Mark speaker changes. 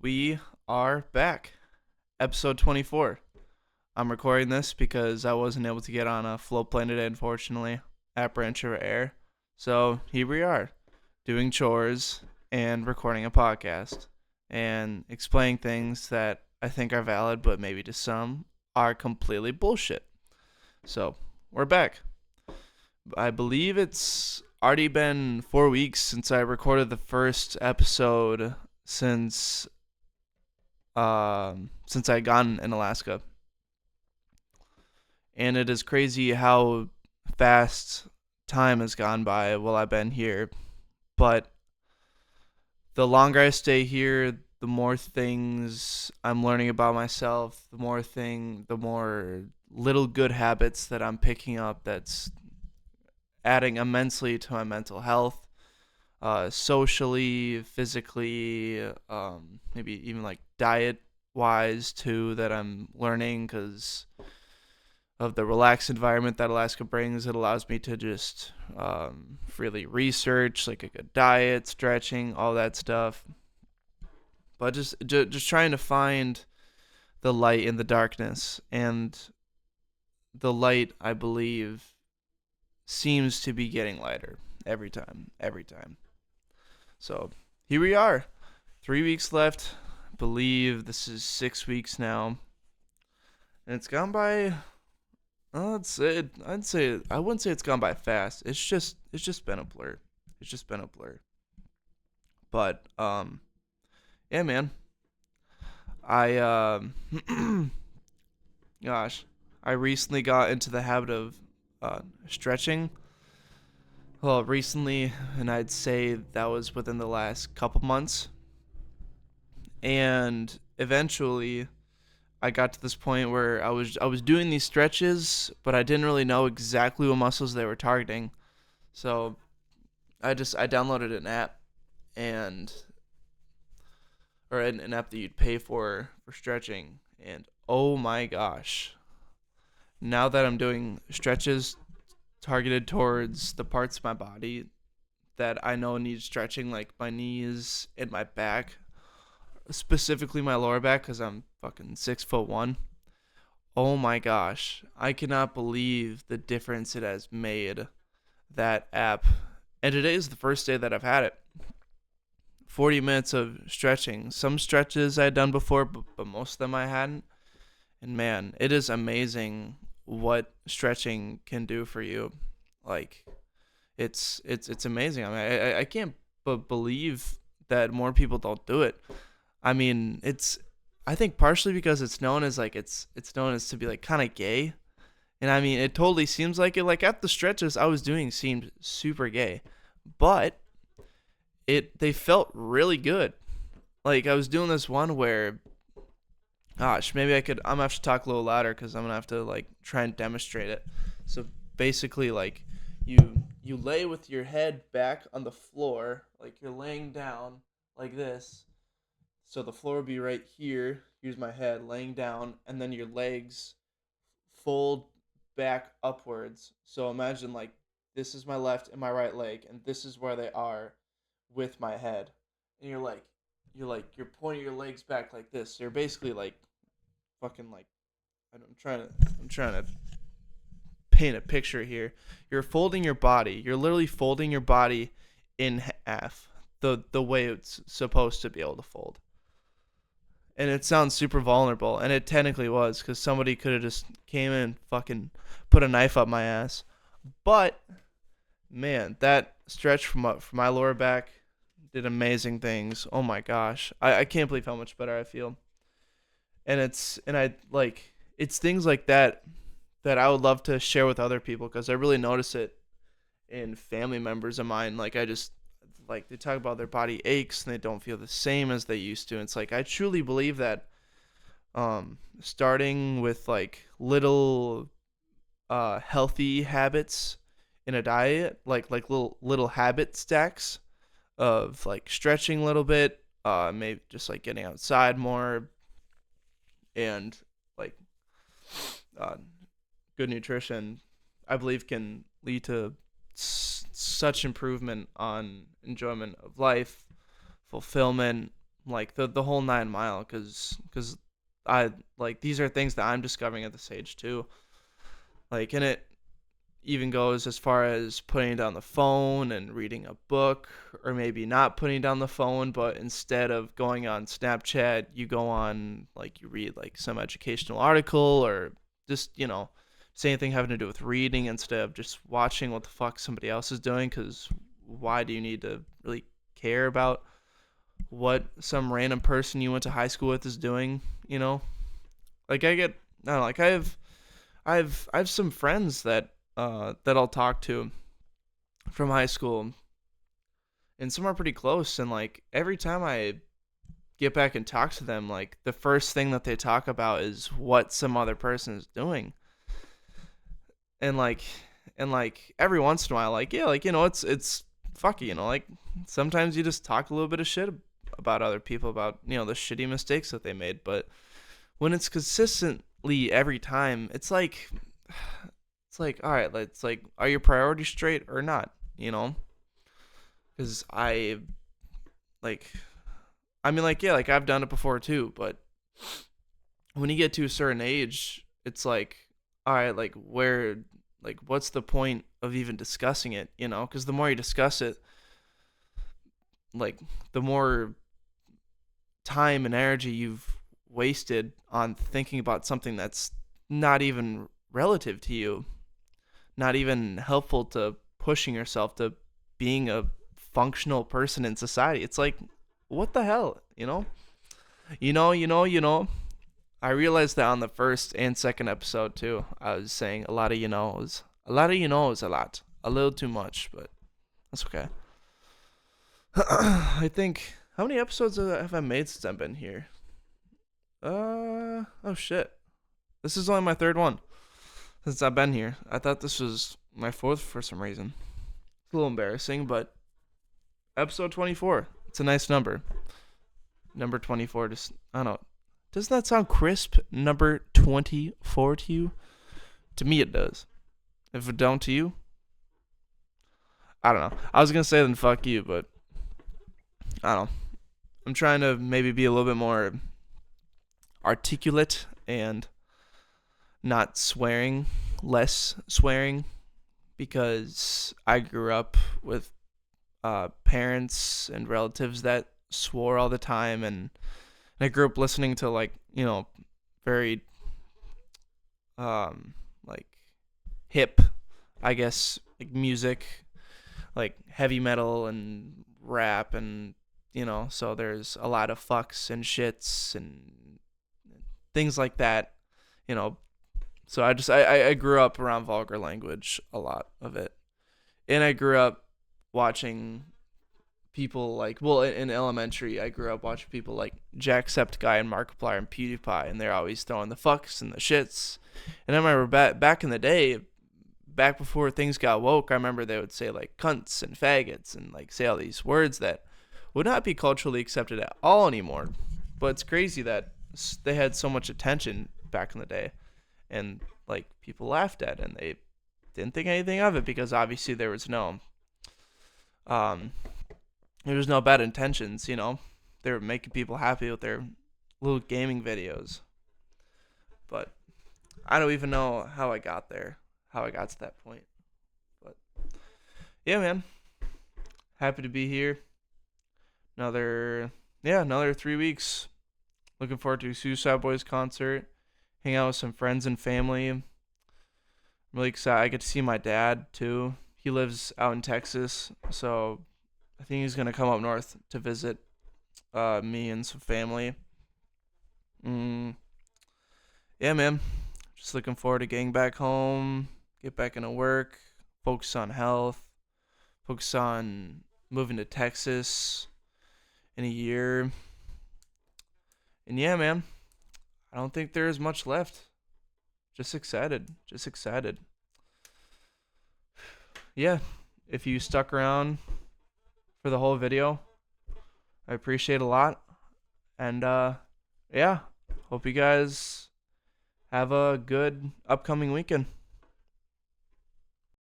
Speaker 1: We are back. Episode 24. I'm recording this because I wasn't able to get on a float plane today, unfortunately, at Branch River Air. So here we are, doing chores and recording a podcast and explaining things that I think are valid, but maybe to some are completely bullshit. So we're back. I believe it's already been 4 weeks since I recorded the first episode since I gone in Alaska, and it is crazy how fast time has gone by while I've been here. But the longer I stay here, the more things I'm learning about myself. The more little good habits that I'm picking up. That's adding immensely to my mental health, socially, physically, maybe even like diet wise too, that I'm learning because of the relaxed environment that Alaska brings. It allows me to just freely research like a good diet, stretching, all that stuff. But just trying to find the light in the darkness, and the light, I believe, seems to be getting lighter every time, every time. So here we are, 3 weeks left. I believe this is 6 weeks now, and it's gone by. I wouldn't say it's gone by fast. It's just been a blur. It's just been a blur. But yeah, man. I gosh, I recently got into the habit of stretching. Well, recently, and I'd say that was within the last couple months. And eventually, I got to this point where I was doing these stretches, but I didn't really know exactly what muscles they were targeting. So I downloaded an app, and or an app that you'd pay for stretching, and oh my gosh, now that I'm doing stretches targeted towards the parts of my body that I know need stretching, like my knees and my back, specifically my lower back, because I'm fucking 6'1". Oh my gosh, I cannot believe the difference it has made, that app. And today is the first day that I've had it. 40 minutes of stretching. Some stretches I had done before, but most of them I hadn't. And man, it is amazing what stretching can do for you. Like, it's amazing. I mean, I can't but believe that more people don't do it. I mean, I think partially because it's known as like it's known as to be like kind of gay. And I mean, it totally seems like it. Like at the stretches I was doing seemed super gay, but they felt really good. Like I was doing this one where, gosh, maybe I'm gonna have to talk a little louder because I'm gonna have to like try and demonstrate it. So basically, like you you lay with your head back on the floor, like you're laying down like this. So the floor would be right here. Here's my head laying down, and then your legs fold back upwards. So imagine like this is my left and my right leg, and this is where they are with my head. And you're pointing your legs back like this. So you're basically like fucking like I'm trying to paint a picture here. You're folding your body. You're literally folding your body in half. The way it's supposed to be able to fold. And it sounds super vulnerable, and it technically was, because somebody could have just came in and fucking put a knife up my ass. But man, that stretch from my lower back did amazing things. Oh my gosh, I can't believe how much better I feel. And it's things like that that I would love to share with other people, because I really notice it in family members of mine. Like I just like they talk about their body aches and they don't feel the same as they used to. And it's like I truly believe that starting with like little healthy habits in a diet, like little habit stacks of like stretching a little bit, maybe just like getting outside more, and like uh, good nutrition, I believe can lead to such improvement on enjoyment of life, fulfillment, like the whole 9 mile, because I like these are things that I'm discovering at this age too. Like, and it even goes as far as putting down the phone and reading a book, or maybe not putting down the phone, but instead of going on Snapchat, you go on, like, you read like some educational article, or just, same thing having to do with reading instead of just watching what the fuck somebody else is doing. Because why do you need to really care about what some random person you went to high school with is doing? You know, like I don't know, like I have some friends that I'll talk to from high school, and some are pretty close. And like every time I get back and talk to them, like the first thing that they talk about is what some other person is doing. And like every once in a while, like, yeah, like, it's fucky, like sometimes you just talk a little bit of shit about other people, about, the shitty mistakes that they made. But when it's consistently every time, it's like, all right, it's like, are your priorities straight or not? Because like, I mean, like, yeah, like I've done it before too. But when you get to a certain age, it's like, all right, like, what's the point of even discussing it? Because the more you discuss it, like, the more time and energy you've wasted on thinking about something that's not even relative to you, not even helpful to pushing yourself to being a functional person in society. It's like, what the hell, I realized that on the first and second episode too. I was saying a lot of a lot of a lot, a little too much, but that's okay. I think, how many episodes have I made since I've been here? Oh shit, this is only my third one since I've been here. I thought this was my fourth for some reason. It's a little embarrassing, but episode 24. It's a nice number. Number 24. Just, I don't know. Doesn't that sound crisp? Number 24 to you? To me, it does. If it don't to you, I don't know. I was gonna say then fuck you, but I don't know. I'm trying to maybe be a little bit more articulate and not swearing, less swearing, because I grew up with parents and relatives that swore all the time, and I grew up listening to, like, very like hip, I guess, like music, like heavy metal and rap, and so there's a lot of fucks and shits and things like that, you know. So I grew up around vulgar language, a lot of it, and I grew up watching people like, well, in elementary, I grew up watching people like Jacksepticeye and Markiplier and PewDiePie, and they're always throwing the fucks and the shits. And I remember back in the day, back before things got woke, I remember they would say like cunts and faggots and like say all these words that would not be culturally accepted at all anymore. But it's crazy that they had so much attention back in the day, and like people laughed at it, and they didn't think anything of it, because obviously um there was no bad intentions. They were making people happy with their little gaming videos. But I don't even know how I got there, how I got to that point. But yeah, man, happy to be here. Another 3 weeks. Looking forward to Suicide Boys concert, hang out with some friends and family. I'm really excited. I get to see my dad too. He lives out in Texas, so I think he's gonna come up north to visit me and some family. Mm, yeah, man. Just looking forward to getting back home, get back into work, focus on health, focus on moving to Texas in a year. And yeah, man, I don't think there is much left. Just excited. Just excited. Yeah, if you stuck around for the whole video, I appreciate it a lot. And yeah, hope you guys have a good upcoming weekend.